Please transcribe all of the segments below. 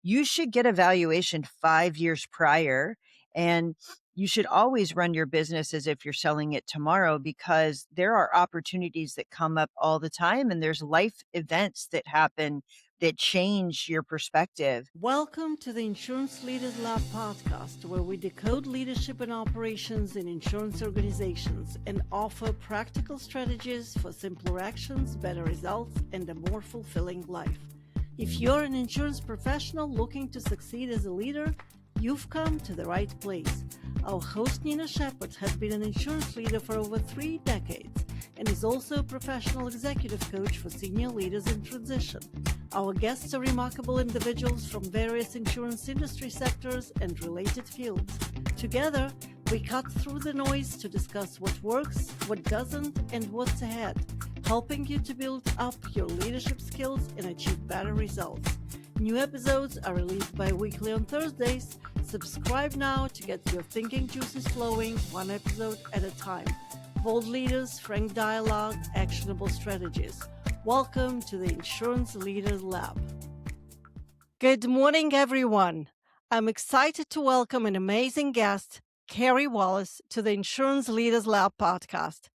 you should get a valuation 5 years prior. And you should always run your business as if you're selling it tomorrow, because there are opportunities that come up all the time, and there's life events that happen that change your perspective. Welcome to the Insurance Leaders Lab podcast, where we decode leadership and operations in insurance organizations and offer practical strategies for simpler actions, better results, and a more fulfilling life. If you're an insurance professional looking to succeed as a leader, you've come to the right place. Our host, Nina Shepard, has been an insurance leader for over 3 decades and is also a professional executive coach for senior leaders in transition. Our guests are remarkable individuals from various insurance industry sectors and related fields. Together, we cut through the noise to discuss what works, what doesn't, and what's ahead, helping you to build up your leadership skills and achieve better results. New episodes are released bi-weekly on Thursdays. Subscribe now to get your thinking juices flowing, one episode at a time. Bold leaders, frank dialogue, actionable strategies. Welcome to the Insurance Leaders Lab. Good morning, everyone. I'm excited to welcome an amazing guest, Carey Wallace, to the Insurance Leaders Lab podcast.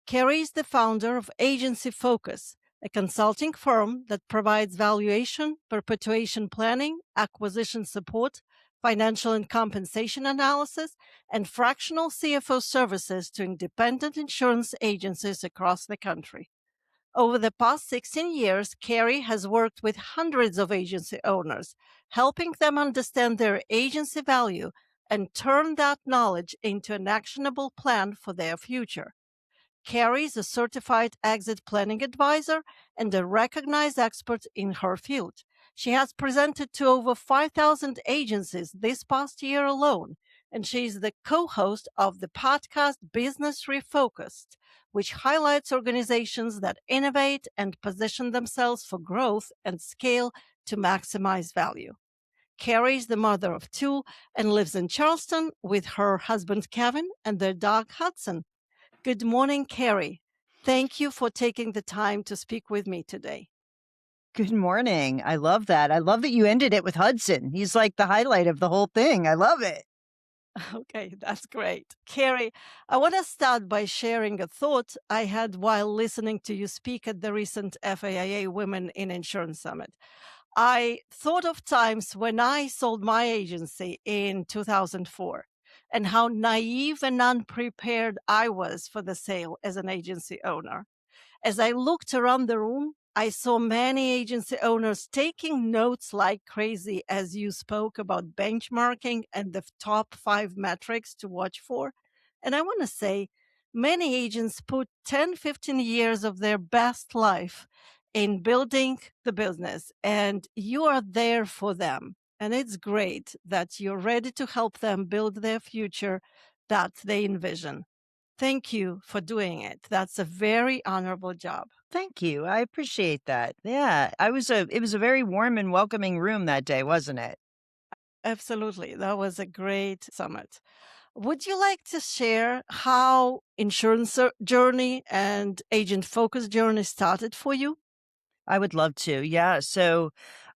Carey is the founder of Agency Focus, a consulting firm that provides valuation, perpetuation planning, acquisition support, financial and compensation analysis, and fractional CFO services to independent insurance agencies across the country. Over the past 16 years, Carey has worked with hundreds of agency owners, helping them understand their agency value and turn that knowledge into an actionable plan for their future. Carey is a certified exit planning advisor and a recognized expert in her field. She has presented to over 5,000 agencies this past year alone, and she is the co-host of the podcast Business Refocused, which highlights organizations that innovate and position themselves for growth and scale to maximize value. Carey is the mother of 2 and lives in Charleston with her husband Kevin and their dog Hudson. Good morning, Carey. Thank you for taking the time to speak with me today. Good morning. I love that. I love that you ended it with Hudson. He's like the highlight of the whole thing. I love it. Okay, that's great. Carey, I want to start by sharing a thought I had while listening to you speak at the recent FAIA Women in Insurance Summit. I thought of times when I sold my agency in 2004 and how naive and unprepared I was for the sale as an agency owner. As I looked around the room, I saw many agency owners taking notes like crazy as you spoke about benchmarking and the top 5 metrics to watch for. And I want to say, many agents put 10, 15 years of their best life in building the business, and you are there for them. And it's great that you're ready to help them build their future that they envision. Thank you for doing it. That's a very honorable job. Thank you. I appreciate that. Yeah, it was a very warm and welcoming room that day, wasn't it? Absolutely. That was a great summit. Would you like to share how insurance journey and agent focus journey started for you? I would love to. Yeah. So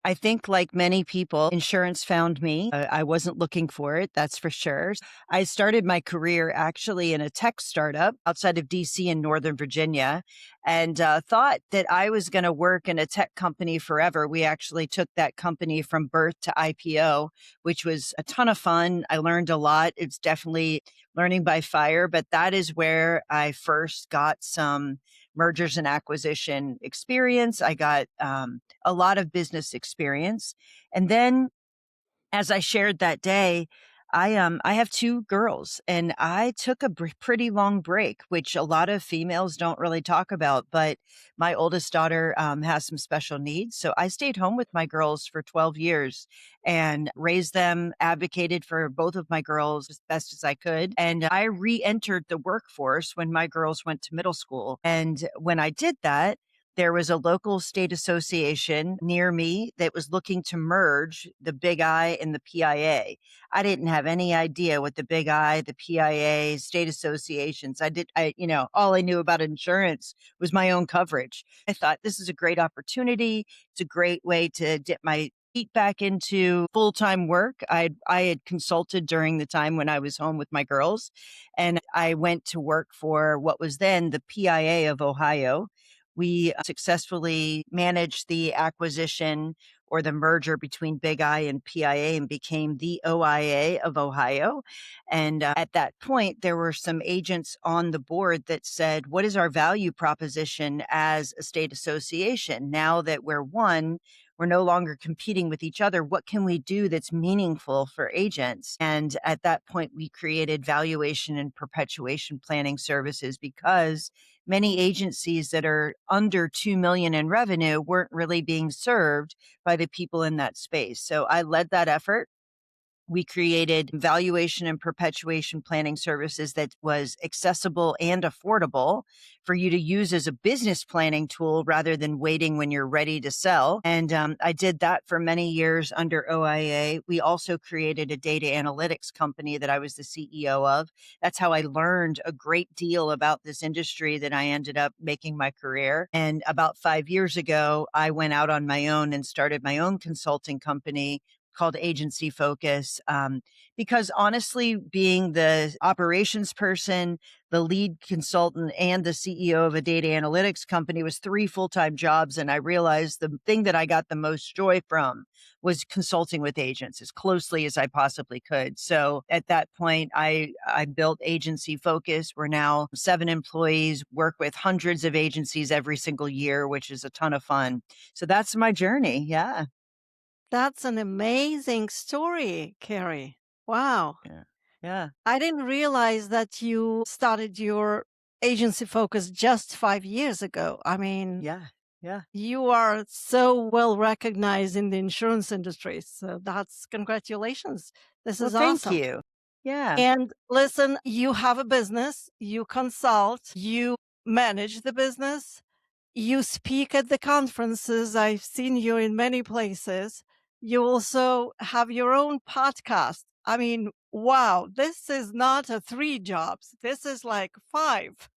I think, like many people, insurance found me. I wasn't looking for it, that's for sure. I started my career actually in a tech startup outside of DC in Northern Virginia, and thought that I was going to work in a tech company forever. We actually took that company from birth to IPO, which was a ton of fun. I learned a lot. It's definitely learning by fire, but that is where I first got some mergers and acquisition experience. I got a lot of business experience. And then, as I shared that day, I have 2 girls, and I took a pretty long break, which a lot of females don't really talk about. But my oldest daughter has some special needs, so I stayed home with my girls for 12 years and raised them, advocated for both of my girls as best as I could. And I re-entered the workforce when my girls went to middle school. And when I did that, there was a local state association near me that was looking to merge the Big I and the PIA. I didn't have any idea what the Big I, the PIA, state associations. All I knew about insurance was my own coverage. I thought, this is a great opportunity. It's a great way to dip my Eat back into full-time work. I had consulted during the time when I was home with my girls, and I went to work for what was then the PIA of Ohio. We successfully managed the acquisition or the merger between Big I and PIA and became the OIA of Ohio. And at that point, there were some agents on the board that said, "What is our value proposition as a state association? Now that we're one, we're no longer competing with each other. What can we do that's meaningful for agents?" And at that point, we created valuation and perpetuation planning services because many agencies that are under 2 million in revenue weren't really being served by the people in that space. So I led that effort. We created valuation and perpetuation planning services that was accessible and affordable for you to use as a business planning tool rather than waiting when you're ready to sell. And I did that for many years under OIA. We also created a data analytics company that I was the CEO of. That's how I learned a great deal about this industry that I ended up making my career. And about 5 years ago, I went out on my own and started my own consulting company called Agency Focus. Because honestly, being the operations person, the lead consultant, and the CEO of a data analytics company was 3 full-time jobs. And I realized the thing that I got the most joy from was consulting with agents as closely as I possibly could. So at that point, I built Agency Focus. We're now 7 employees, work with hundreds of agencies every single year, which is a ton of fun. So that's my journey. Yeah. That's an amazing story, Carey. Wow. Yeah. Yeah. I didn't realize that you started your agency focus just 5 years ago. I mean, Yeah. Yeah. you are so well recognized in the insurance industry. So that's congratulations. This Well, is thank awesome. you. Yeah. And listen, you have a business, you consult, you manage the business, you speak at the conferences. I've seen you in many places. You also have your own podcast. I mean, wow, this is not a 3 jobs. This is like five,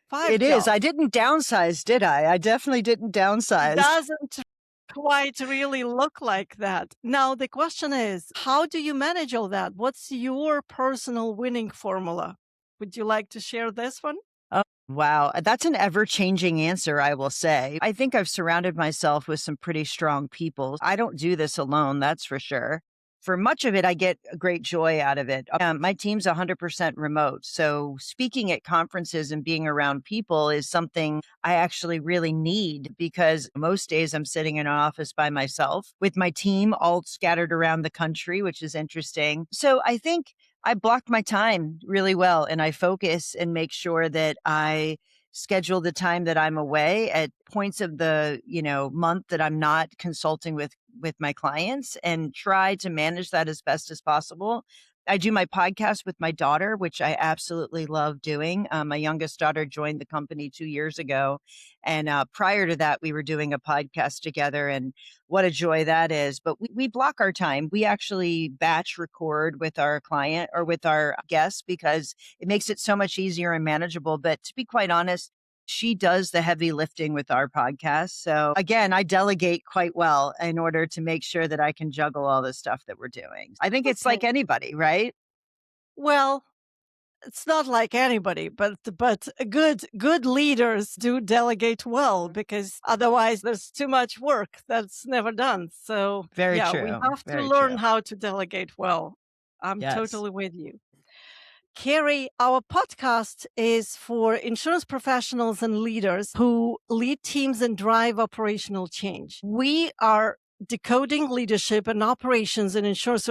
five It is. I jobs. didn't downsize, did I? I definitely didn't downsize. Doesn't quite really look like that. Now, the question is, how do you manage all that? What's your personal winning formula? Would you like to share this one? Oh, wow. That's an ever changing answer, I will say. I think I've surrounded myself with some pretty strong people. I don't do this alone, that's for sure. For much of it, I get a great joy out of it. My team's 100% remote. So speaking at conferences and being around people is something I actually really need because most days I'm sitting in an office by myself with my team all scattered around the country, which is interesting. So I think I block my time really well and I focus and make sure that I schedule the time that I'm away at points of the, month that I'm not consulting with my clients and try to manage that as best as possible. I do my podcast with my daughter, which I absolutely love doing. My youngest daughter joined the company 2 years ago. And prior to that, we were doing a podcast together. And what a joy that is. But we block our time. We actually batch record with our client or with our guests because it makes it so much easier and manageable. But to be quite honest, she does the heavy lifting with our podcast. So again, I delegate quite well in order to make sure that I can juggle all the stuff that we're doing. I think it's Okay. like anybody, right? Well, it's not like anybody, but good leaders do delegate well because otherwise there's too much work that's never done. So Very yeah, we true. have to Very learn true. how to delegate well. I'm Yes. totally with you. Carrie, our podcast is for insurance professionals and leaders who lead teams and drive operational change. We are decoding leadership and operations in insurance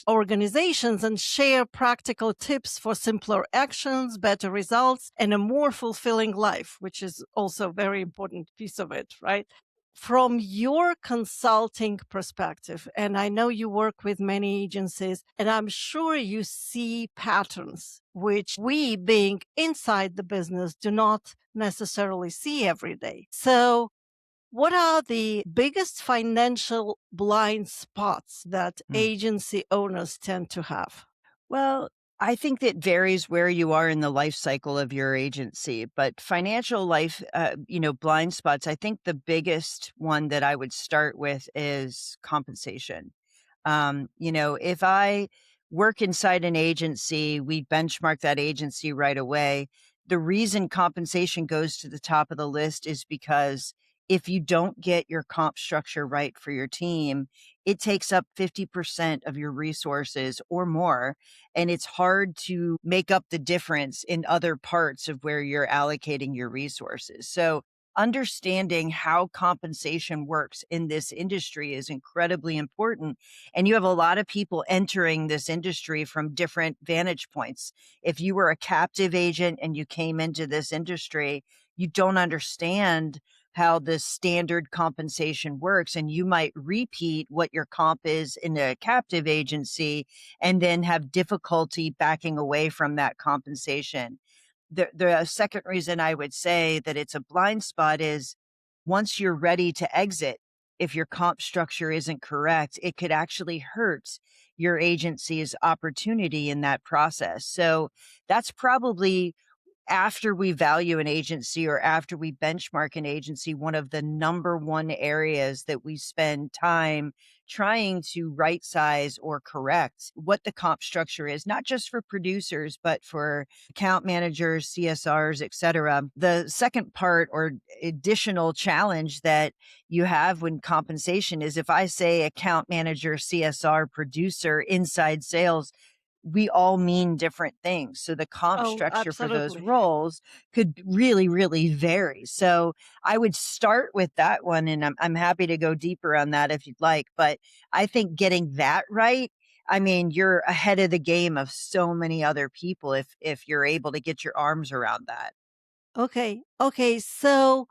organizations and share practical tips for simpler actions, better results, and a more fulfilling life, which is also a very important piece of it, right? From your consulting perspective, and I know you work with many agencies, and I'm sure you see patterns which we, being inside the business, do not necessarily see every day. So, what are the biggest financial blind spots that Mm. agency owners tend to have? Well, I think that varies where you are in the life cycle of your agency, but financial life, blind spots, I think the biggest one that I would start with is compensation. If I work inside an agency, we benchmark that agency right away. The reason compensation goes to the top of the list is because if you don't get your comp structure right for your team, it takes up 50% of your resources or more. And it's hard to make up the difference in other parts of where you're allocating your resources. So, understanding how compensation works in this industry is incredibly important, and you have a lot of people entering this industry from different vantage points. If you were a captive agent and you came into this industry, you don't understand how the standard compensation works, and you might repeat what your comp is in a captive agency and then have difficulty backing away from that compensation. The second reason I would say that it's a blind spot is once you're ready to exit, if your comp structure isn't correct, it could actually hurt your agency's opportunity in that process. So that's probably after we value an agency or after we benchmark an agency, one of the number one areas that we spend time trying to right size or correct what the comp structure is, not just for producers, but for account managers, CSRs, et cetera. The second part or additional challenge that you have when compensation is if I say account manager, CSR, producer, inside sales, we all mean different things. So the comp Oh, structure for those absolutely. roles could really, really vary. So I would start with that one, and I'm happy to go deeper on that if you'd like. But I think getting that right, I mean, you're ahead of the game of so many other people if you're able to get your arms around that. Okay. Okay. So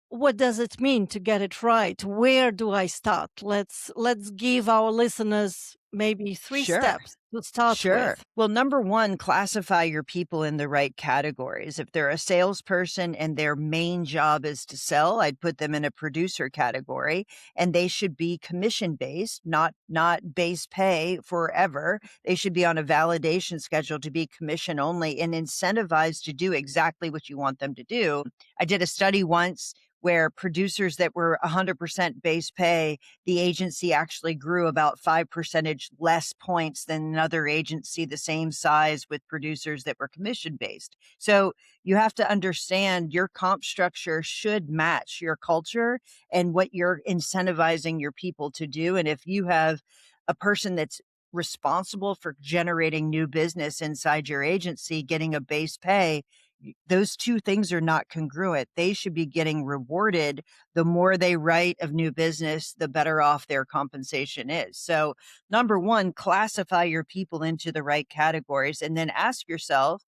what does it mean to get it right? Where do I start? Let's give our listeners maybe three Sure. steps to start Sure. with. Well, number one, classify your people in the right categories. If they're a salesperson and their main job is to sell, I'd put them in a producer category, and they should be commission based, not base pay forever. They should be on a validation schedule to be commission only and incentivized to do exactly what you want them to do. I did a study once where producers that were 100% base pay, the agency actually grew about 5 percentage less points than another agency the same size with producers that were commission based. So you have to understand your comp structure should match your culture and what you're incentivizing your people to do. And if you have a person that's responsible for generating new business inside your agency, getting a base pay, those two things are not congruent. They should be getting rewarded. The more they write of new business, the better off their compensation is. So, number one, classify your people into the right categories and then ask yourself,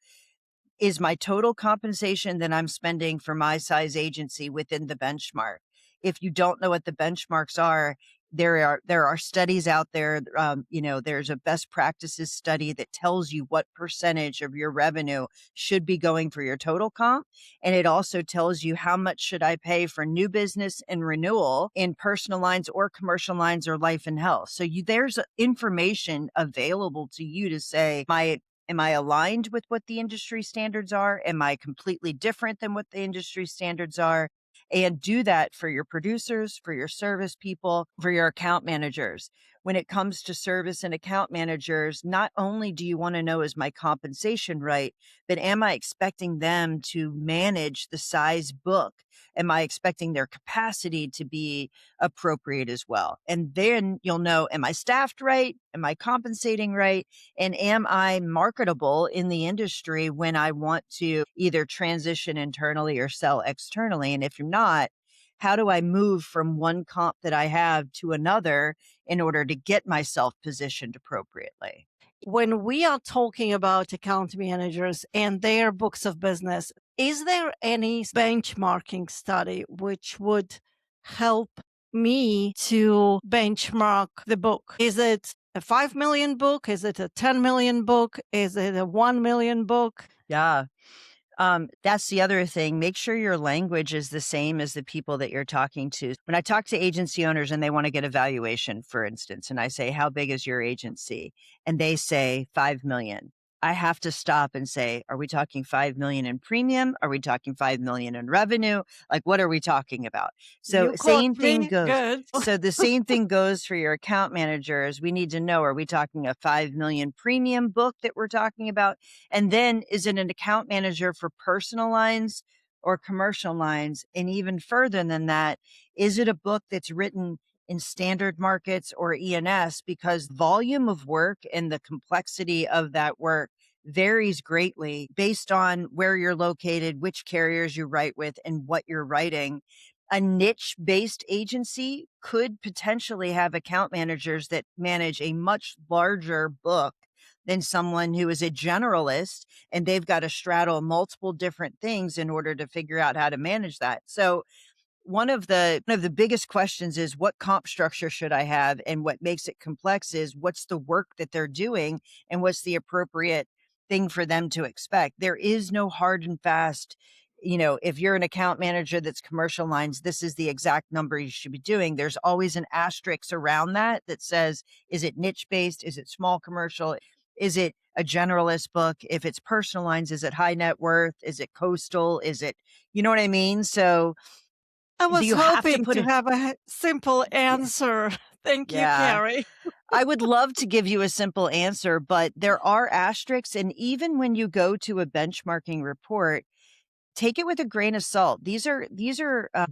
is my total compensation that I'm spending for my size agency within the benchmark? If you don't know what the benchmarks are, there are studies out there. There's a best practices study that tells you what percentage of your revenue should be going for your total comp, and it also tells you how much should I pay for new business and renewal in personal lines or commercial lines or life and health. So there's information available to you to say, my am I aligned with what the industry standards are? Am I completely different than what the industry standards are? And do that for your producers, for your service people, for your account managers. When it comes to service and account managers, not only do you want to know, is my compensation right, but am I expecting them to manage the size book? Am I expecting their capacity to be appropriate as well? And then you'll know, am I staffed right? Am I compensating right? And am I marketable in the industry when I want to either transition internally or sell externally? And if you're not, how do I move from one comp that I have to another in order to get myself positioned appropriately? When we are talking about account managers and their books of business, is there any benchmarking study which would help me to benchmark the book? Is it a 5 million book? Is it a 10 million book? Is it a 1 million book? Yeah. That's the other thing. Make sure your language is the same as the people that you're talking to. When I talk to agency owners and they want to get a valuation, for instance, and I say, how big is your agency? And they say 5 million. I have to stop and say, are we talking 5 million in premium? Are we talking 5 million in revenue? Like, what are we talking about? So You caught same thing me. goes. Good. So the same thing goes for your account managers. We need to know, are we talking a 5 million premium book that we're talking about? And then is it an account manager for personal lines or commercial lines? And even further than that, is it a book that's written in standard markets or E&S? Because volume of work and the complexity of that work varies greatly based on where you're located, which carriers you write with, and what you're writing. A niche based agency could potentially have account managers that manage a much larger book than someone who is a generalist, and they've got to straddle multiple different things in order to figure out how to manage that. So one of the biggest questions is, what comp structure should I have? And what makes it complex is, what's the work that they're doing and what's the appropriate thing for them to expect? There is no hard and fast, if you're an account manager that's commercial lines, this is the exact number you should be doing. There's always an asterisk around that that says, is it niche based? Is it small commercial? Is it a generalist book? If it's personal lines, is it high net worth? Is it coastal? Is it, you know what I mean? So I do was you have to hoping put to it? have a simple Yeah. answer. Thank you, Yeah. Carrie. I would love to give you a simple answer, but there are asterisks. And even when you go to a benchmarking report, take it with a grain of salt. These are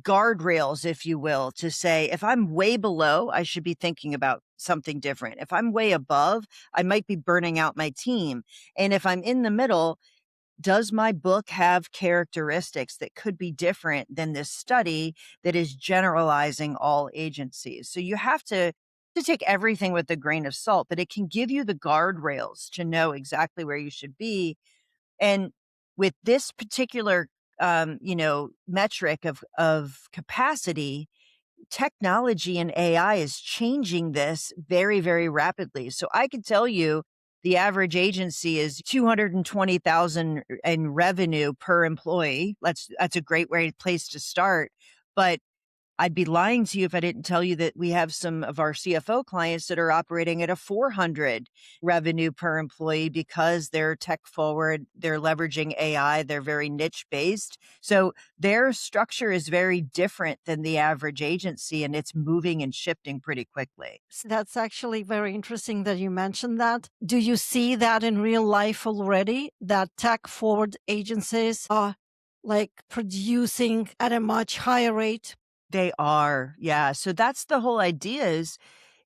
guardrails, if you will, to say, if I'm way below, I should be thinking about something different. If I'm way above, I might be burning out my team. And if I'm in the middle, does my book have characteristics that could be different than this study that is generalizing all agencies? So you have to take everything with a grain of salt, but it can give you the guardrails to know exactly where you should be. And with this particular metric of capacity, technology and AI is changing this very, very rapidly. So I could tell you the average agency is 220,000 in revenue per employee. That's a great place to start. But I'd be lying to you if I didn't tell you that we have some of our CFO clients that are operating at a 400 revenue per employee because they're tech forward, they're leveraging AI, they're very niche based. So their structure is very different than the average agency, and it's moving and shifting pretty quickly. That's actually very interesting that you mentioned that. Do you see that in real life already? That tech forward agencies are like producing at a much higher rate? They are. Yeah. So that's the whole idea is,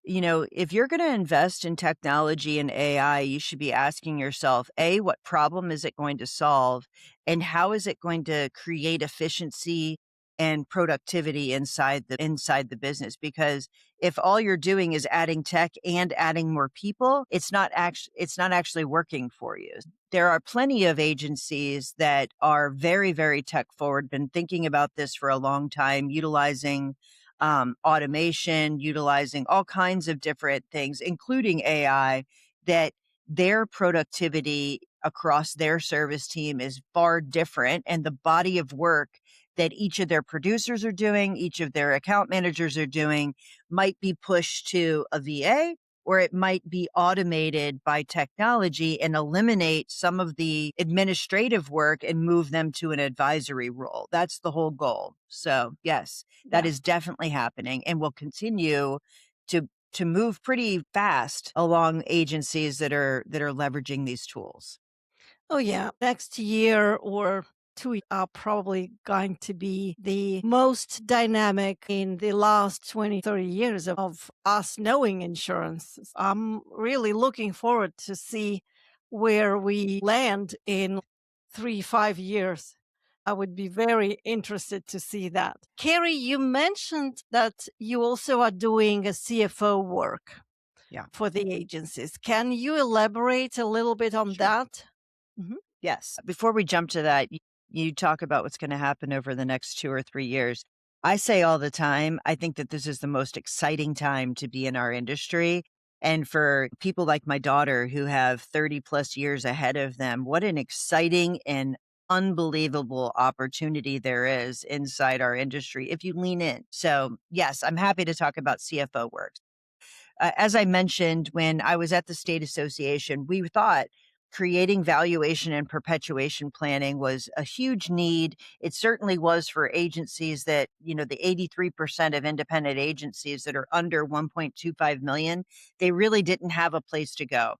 if you're going to invest in technology and AI, you should be asking yourself, A, what problem is it going to solve? And how is it going to create efficiency and productivity inside the business? Because if all you're doing is adding tech and adding more people, it's not actually working for you. There are plenty of agencies that are very, very tech forward, been thinking about this for a long time, utilizing automation, utilizing all kinds of different things, including AI, that their productivity across their service team is far different. And the body of work that each of their producers are doing, each of their account managers are doing, might be pushed to a VA, or it might be automated by technology and eliminate some of the administrative work and move them to an advisory role. That's the whole goal. So, yes, that Yeah. is definitely happening and will continue to move pretty fast along agencies that are leveraging these tools. Oh, yeah. Next year or 2 are probably going to be the most dynamic in the last 20, 30 years of us knowing insurance. I'm really looking forward to see where we land in 3, 5 years. I would be very interested to see that. Carrie, you mentioned that you also are doing a CFO work Yeah, for the agencies. Can you elaborate a little bit on sure. that? Mhm. Yes. Before we jump to that, you talk about what's going to happen over the next 2 or 3 years. I say all the time, I think that this is the most exciting time to be in our industry. And for people like my daughter who have 30 plus years ahead of them, what an exciting and unbelievable opportunity there is inside our industry if you lean in. So, yes, I'm happy to talk about CFO work. As I mentioned, when I was at the state association, we thought, creating valuation and perpetuation planning was a huge need. It certainly was for agencies that, the 83% of independent agencies that are under 1.25 million, they really didn't have a place to go.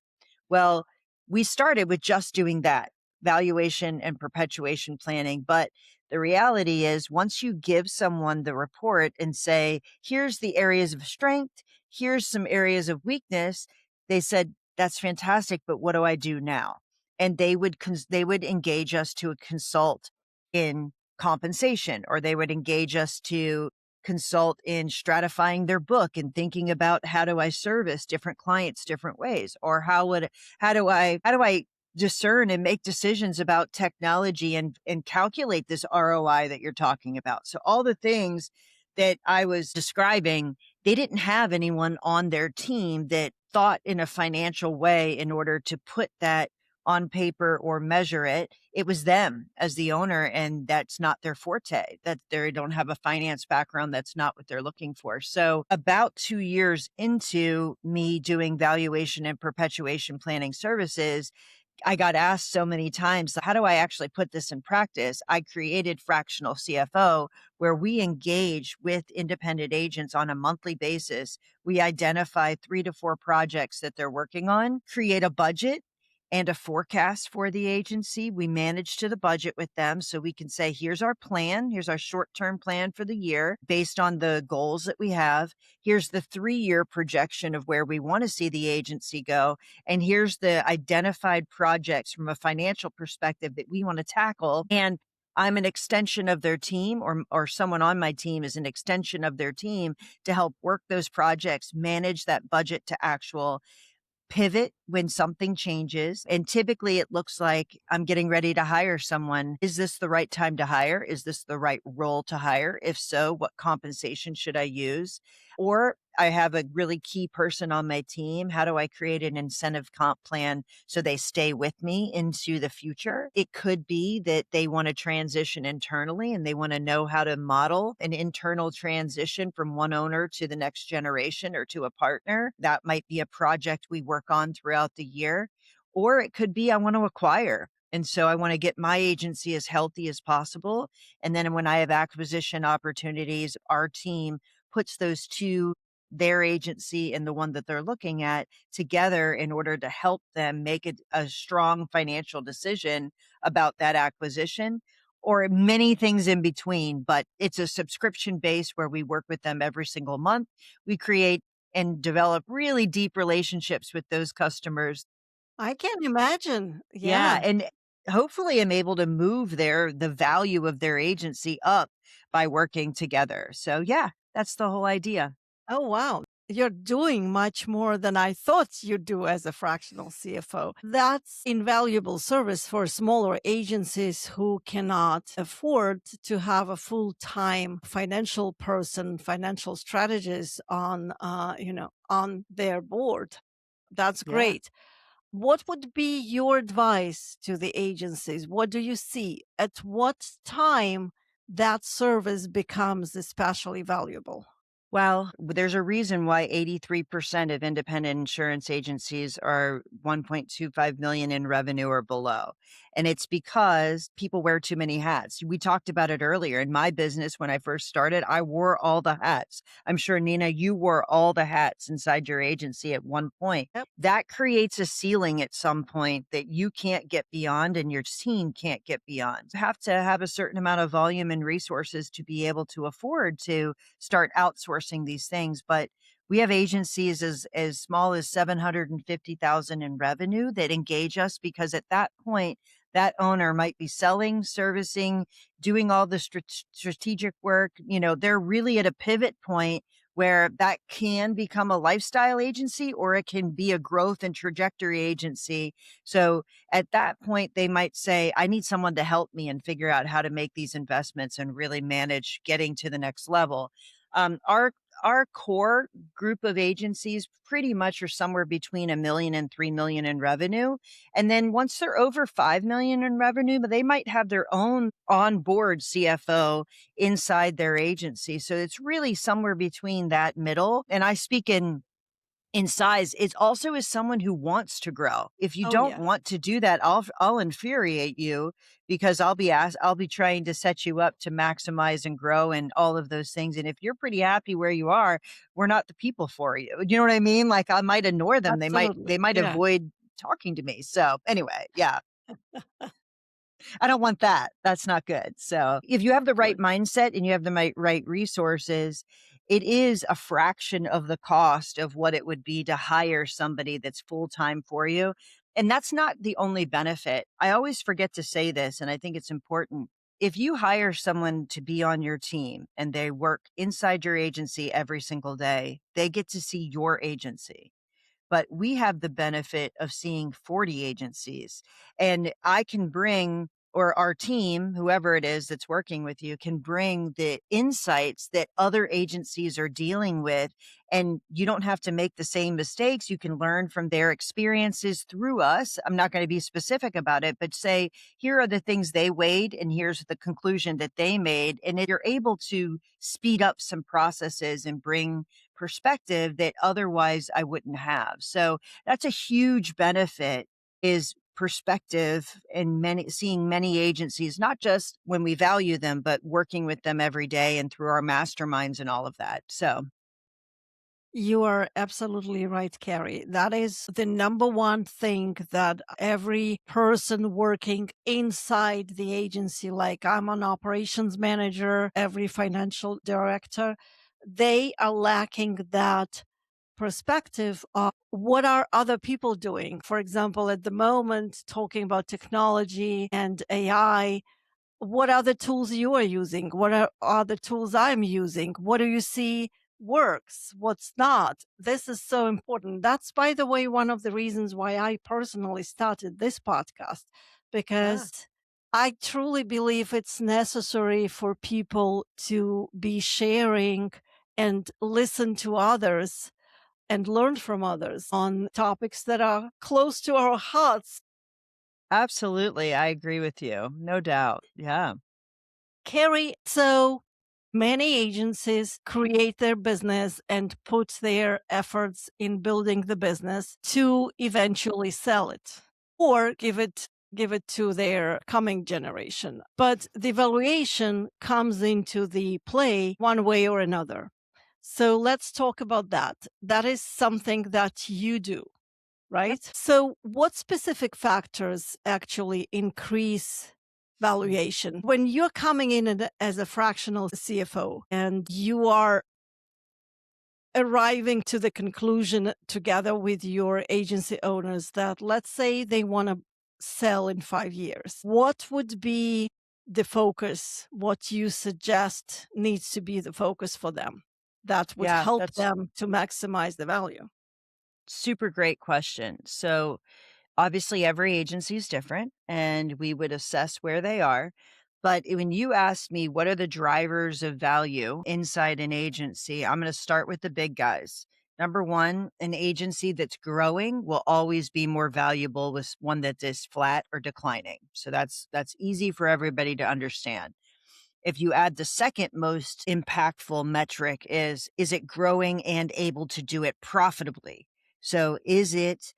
Well, we started with just doing that, valuation and perpetuation planning. But the reality is, once you give someone the report and say, here's the areas of strength, here's some areas of weakness, they said, that's fantastic, but what do I do now? And they would engage us to consult in compensation, or they would engage us to consult in stratifying their book and thinking about, how do I service different clients different ways, or how do I discern and make decisions about technology and calculate this ROI that you're talking about. So all the things that I was describing, they didn't have anyone on their team that thought in a financial way in order to put that on paper or measure it. It was them as the owner, and that's not their forte. That they don't have a finance background. That's not what they're looking for. So about 2 years into me doing valuation and perpetuation planning services, I got asked so many times, how do I actually put this in practice? I created Fractional CFO, where we engage with independent agents on a monthly basis. We identify 3 to 4 projects that they're working on, create a budget and a forecast for the agency. We manage to the budget with them so we can say, here's our plan. Here's our short-term plan for the year based on the goals that we have. Here's the 3-year projection of where we want to see the agency go. And here's the identified projects from a financial perspective that we want to tackle. And I'm an extension of their team, or someone on my team is an extension of their team to help work those projects, manage that budget to actual, pivot when something changes. And typically it looks like I'm getting ready to hire someone. Is this the right time to hire? Is this the right role to hire? If so, what compensation should I use? Or I have a really key person on my team. How do I create an incentive comp plan so they stay with me into the future? It could be that they want to transition internally and they want to know how to model an internal transition from one owner to the next generation or to a partner. That might be a project we work on throughout the year. Or it could be I want to acquire. And so I want to get my agency as healthy as possible. And then when I have acquisition opportunities, our team puts those two, their agency and the one that they're looking at, together in order to help them make a strong financial decision about that acquisition, or many things in between. But it's a subscription base where we work with them every single month. We create and develop really deep relationships with those customers. I can imagine. Yeah, Yeah. and hopefully I'm able to move the value of their agency up by working together. So yeah, that's the whole idea. Oh, wow. You're doing much more than I thought you'd do as a fractional CFO. That's invaluable service for smaller agencies who cannot afford to have a full-time financial person, financial strategist on their board. That's Yeah. great. What would be your advice to the agencies? What do you see? At what time that service becomes especially valuable? Well, there's a reason why 83% of independent insurance agencies are 1.25 million in revenue or below. And it's because people wear too many hats. We talked about it earlier. In my business, when I first started, I wore all the hats. I'm sure, Nina, you wore all the hats inside your agency at one point. Yep. That creates a ceiling at some point that you can't get beyond and your team can't get beyond. You have to have a certain amount of volume and resources to be able to afford to start outsourcing these things. But we have agencies as small as 750,000 in revenue that engage us, because at that point, that owner might be selling, servicing, doing all the strategic work. They're really at a pivot point where that can become a lifestyle agency, or it can be a growth and trajectory agency. So at that point, they might say, I need someone to help me and figure out how to make these investments and really manage getting to the next level. Our core group of agencies pretty much are somewhere between 1 million and 3 million in revenue. And then once they're over 5 million in revenue, they might have their own onboard CFO inside their agency. So it's really somewhere between that middle. And I speak in in size, it also is someone who wants to grow. If you Oh, don't yeah. want to do that, I'll infuriate you because I'll be trying to set you up to maximize and grow and all of those things. And if you're pretty happy where you are, we're not the people for you. You know what I mean? Like I might ignore them. They Absolutely. might Yeah. avoid talking to me. So anyway, yeah. I don't want that. That's not good. So, if you have the right Good. mindset and you have the right resources, it is a fraction of the cost of what it would be to hire somebody that's full time for you. And that's not the only benefit. I always forget to say this, and I think it's important. If you hire someone to be on your team and they work inside your agency every single day, they get to see your agency, but we have the benefit of seeing 40 agencies. And I can bring, or our team, whoever it is that's working with you, can bring the insights that other agencies are dealing with. And you don't have to make the same mistakes. You can learn from their experiences through us. I'm not going to be specific about it, but say, here are the things they weighed, and here's the conclusion that they made. And if you're able to speed up some processes and bring perspective that otherwise I wouldn't have. So that's a huge benefit, is perspective, and many seeing many agencies, not just when we value them, but working with them every day and through our masterminds and all of that. So You are absolutely right, Carrie. That is the number one thing that every person working inside the agency, like I'm an operations manager, every financial director, they are lacking that perspective of what are other people doing. For example, at the moment, talking about technology and AI, what are the tools you are using? Are the tools I'm using? What do you see works? What's not? This is so important. That's, by the way, one of the reasons why I personally started this podcast, ah, because I truly believe it's necessary for people to be sharing and listen to others and learn from others on topics that are close to our hearts. absolutely. I agree with you. No doubt. Yeah. Carrie, so many agencies create their business and put their efforts in building the business to eventually sell it or give it to their coming generation. But the valuation comes into the play one way or another. So let's talk about that. That is something that you do, Yep. right? So, what specific factors actually increase valuation? When you're coming in as a fractional CFO and you are arriving to the conclusion together with your agency owners that, let's say, they want to sell in 5 years, what would be the focus? What you suggest needs to be the focus for them that would Yeah. help That's them to maximize the value? super great question. So obviously, every agency is different, and we would assess where they are. But when you ask me what are the drivers of value inside an agency, I'm going to start with the big guys. Number one, an agency that's growing will always be more valuable with one that is flat or declining. So that's easy for everybody to understand. If you add the second most impactful metric, is it growing and able to do it profitably? So is it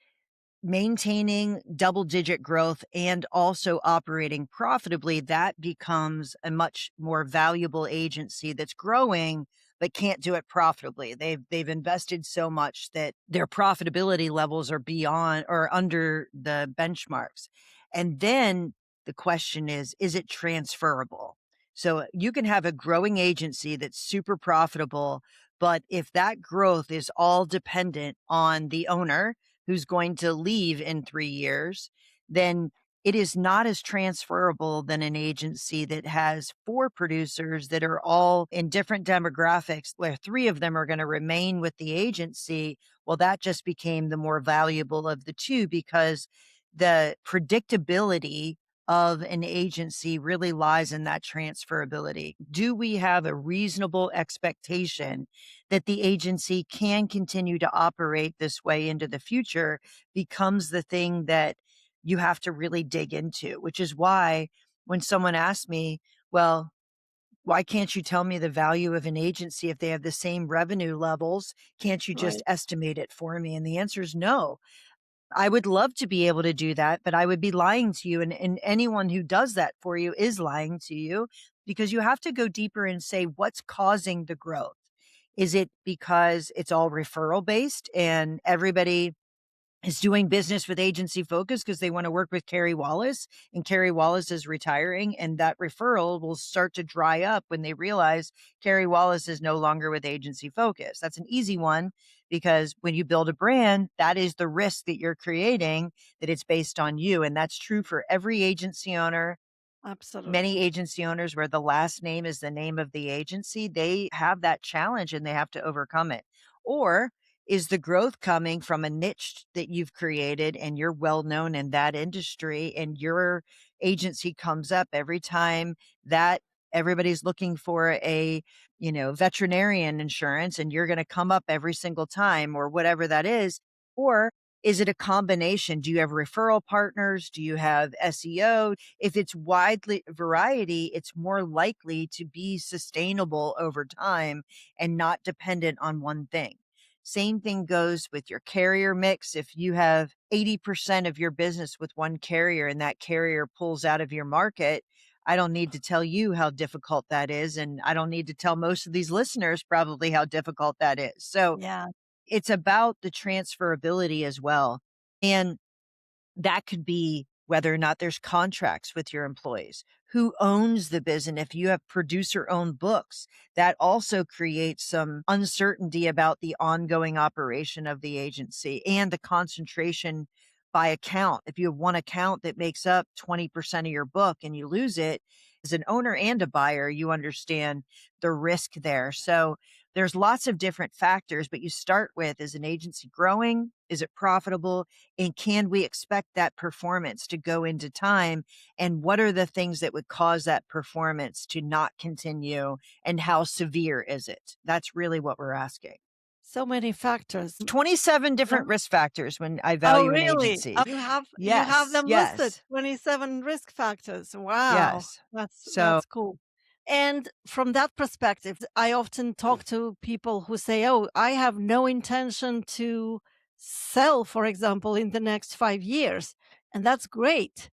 maintaining double digit growth and also operating profitably? That becomes a much more valuable agency that's growing but can't do it profitably. They've invested so much that their profitability levels are beyond or under the benchmarks. And then the question is it transferable? So you can have a growing agency that's super profitable, but if that growth is all dependent on the owner who's going to leave in 3 years, then it is not as transferable than an agency that has 4 producers that are all in different demographics, where 3 of them are gonna remain with the agency. Well, that just became the more valuable of the 2 because the predictability of an agency really lies in that transferability. Do we have a reasonable expectation that the agency can continue to operate this way into the future, becomes the thing that you have to really dig into, which is why when someone asks me, well, Why can't you tell me the value of an agency if they have the same revenue levels? Can't you just Right. estimate it for me? And the answer is no. I would love to be able to do that, but I would be lying to you. And anyone who does that for you is lying to you because you have to go deeper and say, what's causing the growth? Is it because it's all referral based and everybody is doing business with Agency Focus because they want to work with Carey Wallace, and Carey Wallace is retiring, and that referral will start to dry up when they realize Carey Wallace is no longer with Agency Focus? That's an easy one because when you build a brand, that is the risk that you're creating, that it's based on you. And that's true for every agency owner. Many Absolutely. agency owners where the last name is the name of the agency, they have that challenge and they have to overcome it. Or is the growth coming from a niche that you've created and you're well known in that industry and your agency comes up every time that everybody's looking for a, veterinarian insurance and you're going to come up every single time or whatever that is? Or is it a combination? Do you have referral partners? Do you have SEO? If it's widely variety, it's more likely to be sustainable over time and not dependent on one thing. Same thing goes with your carrier mix. If you have 80% of your business with one carrier and that carrier pulls out of your market, I don't need to tell you how difficult that is. And I don't need to tell most of these listeners probably how difficult that is. So Yeah. it's about the transferability as well. And that could be whether or not there's contracts with your employees, who owns the business. If you have producer owned books, that also creates some uncertainty about the ongoing operation of the agency and the concentration by account. If you have one account that makes up 20% of your book and you lose it, as an owner and a buyer, you understand the risk there. So there's lots of different factors, but you start with, is an agency growing? Is it profitable? And can we expect that performance to go into time? And what are the things that would cause that performance to not continue? And how severe is it? That's really what we're asking. So many factors. 27 Yeah. different risk factors when I Oh, value an really? agency. You have Yes, them listed, yes, 27 risk factors. Wow. yes. That's So that's cool. And from that perspective, I often talk to people who say, "Oh, I have no intention to sell, for example, in the next 5 years." And that's great.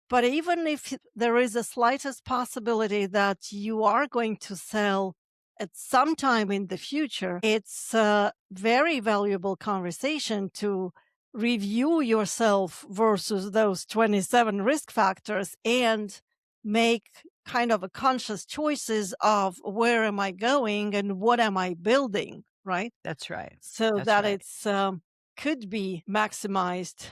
But even if there is a slightest possibility that you are going to sell at some time in the future, it's a very valuable conversation to review yourself versus those 27 risk factors and make kind of a conscious choices of where am I going and what am I building, right? that's right. So That's that right. it's could be maximized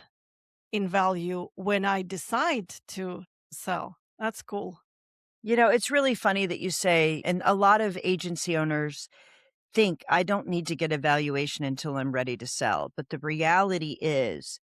in value when I decide to sell. That's cool. It's really funny that you say, and a lot of agency owners think I don't need to get a valuation until I'm ready to sell. But the reality is,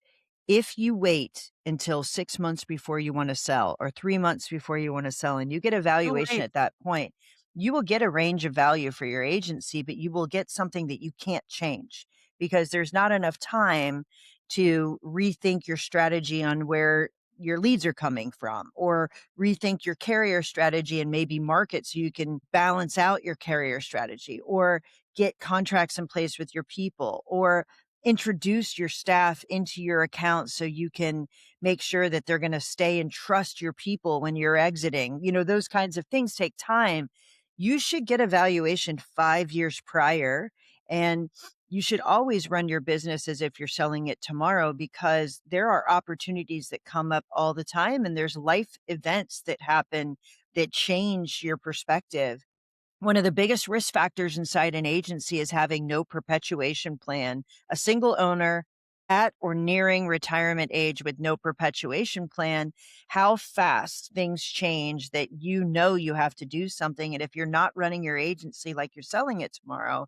if you wait until 6 months before you want to sell or 3 months before you want to sell and you get a Oh, valuation right. at that point, you will get a range of value for your agency, but you will get something that you can't change because there's not enough time to rethink your strategy on where your leads are coming from or rethink your carrier strategy and maybe market so you can balance out your carrier strategy or get contracts in place with your people or introduce your staff into your account so you can make sure that they're going to stay and trust your people when you're exiting. Those kinds of things take time. You should get a valuation 5 years prior, and you should always run your business as if you're selling it tomorrow because there are opportunities that come up all the time and there's life events that happen that change your perspective. One of the biggest risk factors inside an agency is having no perpetuation plan. A single owner at or nearing retirement age with no perpetuation plan, how fast things change that you have to do something. And if you're not running your agency like you're selling it tomorrow,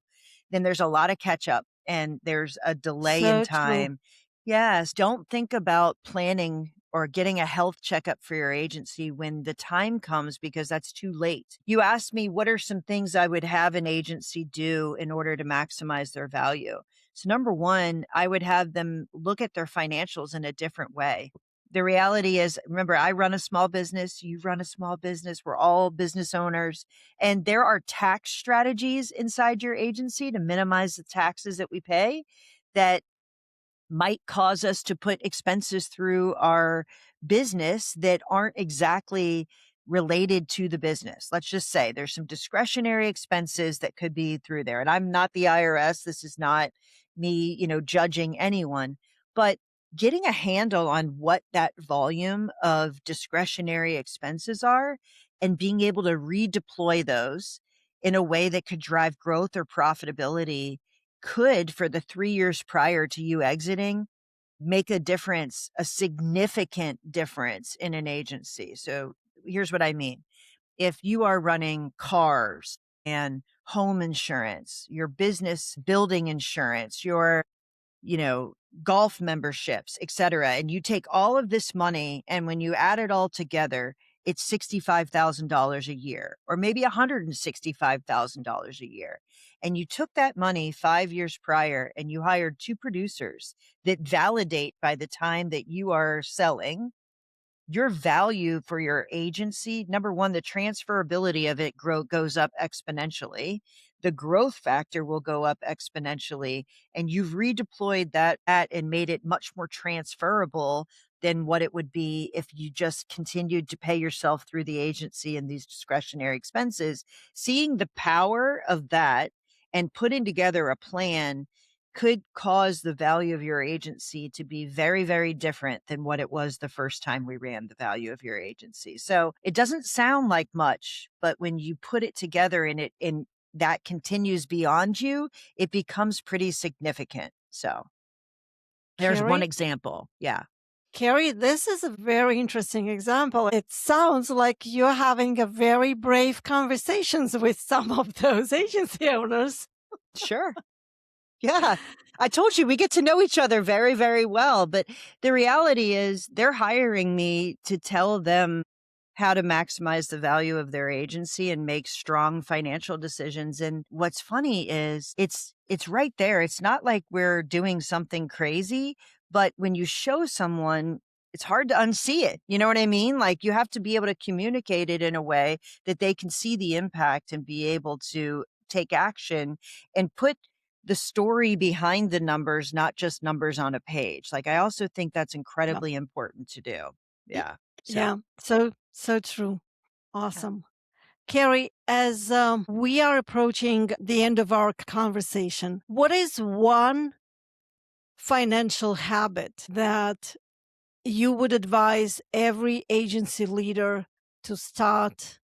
then there's a lot of catch up and there's a delay in So true. time. Yes, don't think about planning or getting a health checkup for your agency when the time comes because that's too late. You asked me what are some things I would have an agency do in order to maximize their value. So number one, I would have them look at their financials in a different way. The reality is, remember, I run a small business, you run a small business, we're all business owners, and there are tax strategies inside your agency to minimize the taxes that we pay that might cause us to put expenses through our business that aren't exactly related to the business. Let's just say there's some discretionary expenses that could be through there. And I'm not the IRS. This is not me, judging anyone, but getting a handle on what that volume of discretionary expenses are and being able to redeploy those in a way that could drive growth or profitability could, for the 3 years prior to you exiting, make a difference, a significant difference in an agency. So here's what I mean. If you are running cars and home insurance, your business building insurance, your you know, golf memberships, et cetera. And you take all of this money and when you add it all together, it's $65,000 a year, or maybe $165,000 a year. And you took that money 5 years prior and you hired two producers that validate by the time that you are selling your value for your agency. Number one, the transferability of it goes up exponentially. The growth factor will go up exponentially. And you've redeployed that and made it much more transferable than what it would be if you just continued to pay yourself through the agency and these discretionary expenses. Seeing the power of that and putting together a plan could cause the value of your agency to be very, very different than what it was the first time we ran the value of your agency. So it doesn't sound like much, but when you put it together and that continues beyond you, it becomes pretty significant. So there's one Carey? example. Yeah. Carrie, this is a very interesting example. It sounds like you're having a very brave conversations with some of those agency owners. Sure. Yeah. I told you we get to know each other very, very well. But the reality is they're hiring me to tell them how to maximize the value of their agency and make strong financial decisions. And what's funny is it's right there. It's not like we're doing something crazy, but when you show someone, it's hard to unsee it. You know what I mean? Like you have to be able to communicate it in a way that they can see the impact and be able to take action and put the story behind the numbers, not just numbers on a page. Like I also think that's Yeah. incredibly important to do. Yeah. So Yeah. So true. yeah. Awesome. Carrie, as we are approaching the end of our conversation, what is one financial habit that you would advise every agency leader to start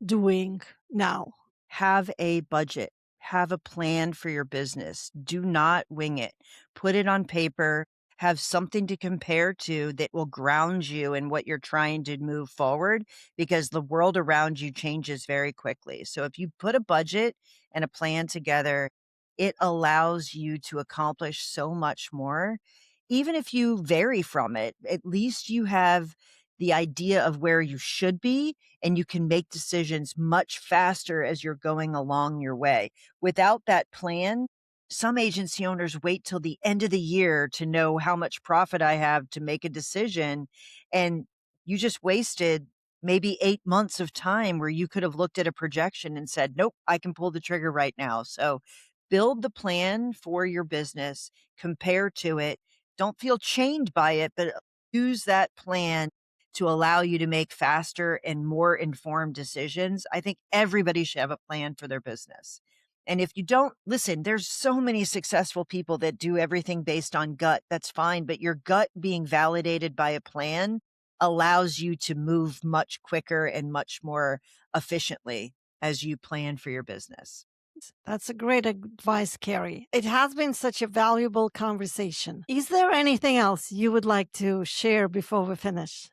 doing now? Have a budget, have a plan for your business. Do not wing it. Put it on paper, have something to compare to that will ground you in what you're trying to move forward because the world around you changes very quickly. So if you put a budget and a plan together, it allows you to accomplish so much more. Even if you vary from it, at least you have the idea of where you should be and you can make decisions much faster as you're going along your way. Without that plan, some agency owners wait till the end of the year to know how much profit I have to make a decision. And you just wasted maybe 8 months of time where you could have looked at a projection and said, nope, I can pull the trigger right now. So build the plan for your business, compare to it. Don't feel chained by it, but use that plan to allow you to make faster and more informed decisions. I think everybody should have a plan for their business. And if you don't, listen, there's so many successful people that do everything based on gut. That's fine. But your gut being validated by a plan allows you to move much quicker and much more efficiently as you plan for your business. That's a great advice, Carrie. It has been such a valuable conversation. Is there anything else you would like to share before we finish?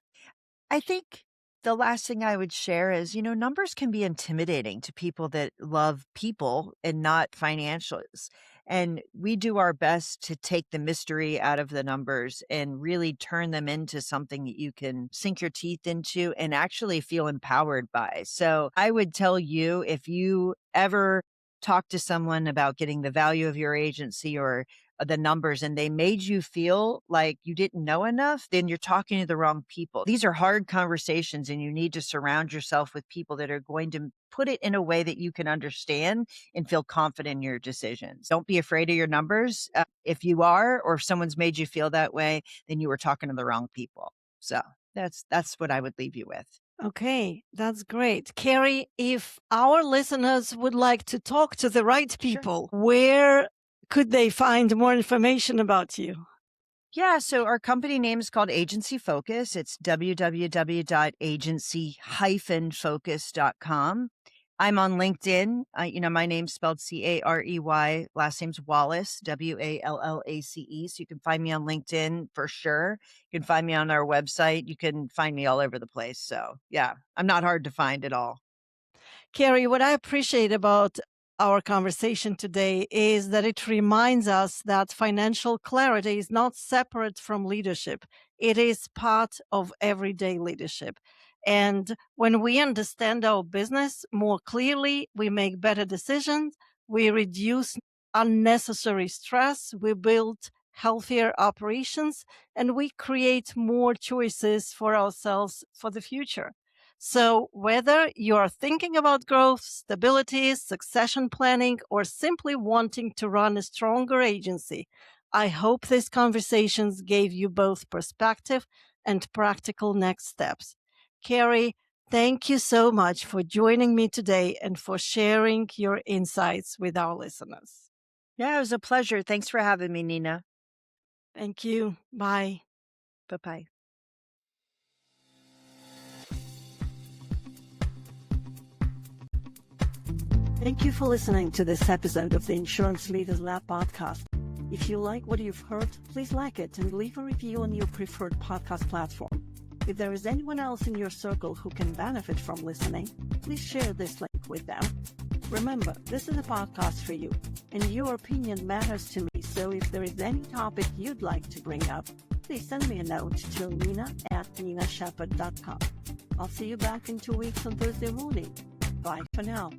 I think the last thing I would share is, numbers can be intimidating to people that love people and not financials. And we do our best to take the mystery out of the numbers and really turn them into something that you can sink your teeth into and actually feel empowered by. So I would tell you if you ever talk to someone about getting the value of your agency or the numbers and they made you feel like you didn't know enough, then you're talking to the wrong people. These are hard conversations and you need to surround yourself with people that are going to put it in a way that you can understand and feel confident in your decisions. Don't be afraid of your numbers. If you are, or if someone's made you feel that way, then you were talking to the wrong people. So that's what I would leave you with. Okay, that's great. Carey, if our listeners would like to talk to the right Sure. people, where could they find more information about you? Yeah, so our company name is called Agency Focus. It's www.agency-focus.com. I'm on LinkedIn. My name's spelled Carey, last name's Wallace, Wallace. So you can find me on LinkedIn for sure. You can find me on our website. You can find me all over the place. So yeah, I'm not hard to find at all. Carey, what I appreciate about our conversation today is that it reminds us that financial clarity is not separate from leadership. It is part of everyday leadership. And when we understand our business more clearly, we make better decisions, we reduce unnecessary stress, we build healthier operations, and we create more choices for ourselves for the future. So, whether you are thinking about growth, stability, succession planning, or simply wanting to run a stronger agency, I hope these conversations gave you both perspective and practical next steps. Carey, thank you so much for joining me today and for sharing your insights with our listeners. Yeah, it was a pleasure. Thanks for having me, Nina. Thank you. Bye. Bye-bye. Thank you for listening to this episode of the Insurance Leaders Lab podcast. If you like what you've heard, please like it and leave a review on your preferred podcast platform. If there is anyone else in your circle who can benefit from listening, please share this link with them. Remember, this is a podcast for you, and your opinion matters to me, so if there is any topic you'd like to bring up, please send me a note to nina@ninashepherd.com. I'll see you back in 2 weeks on Thursday morning. Bye for now.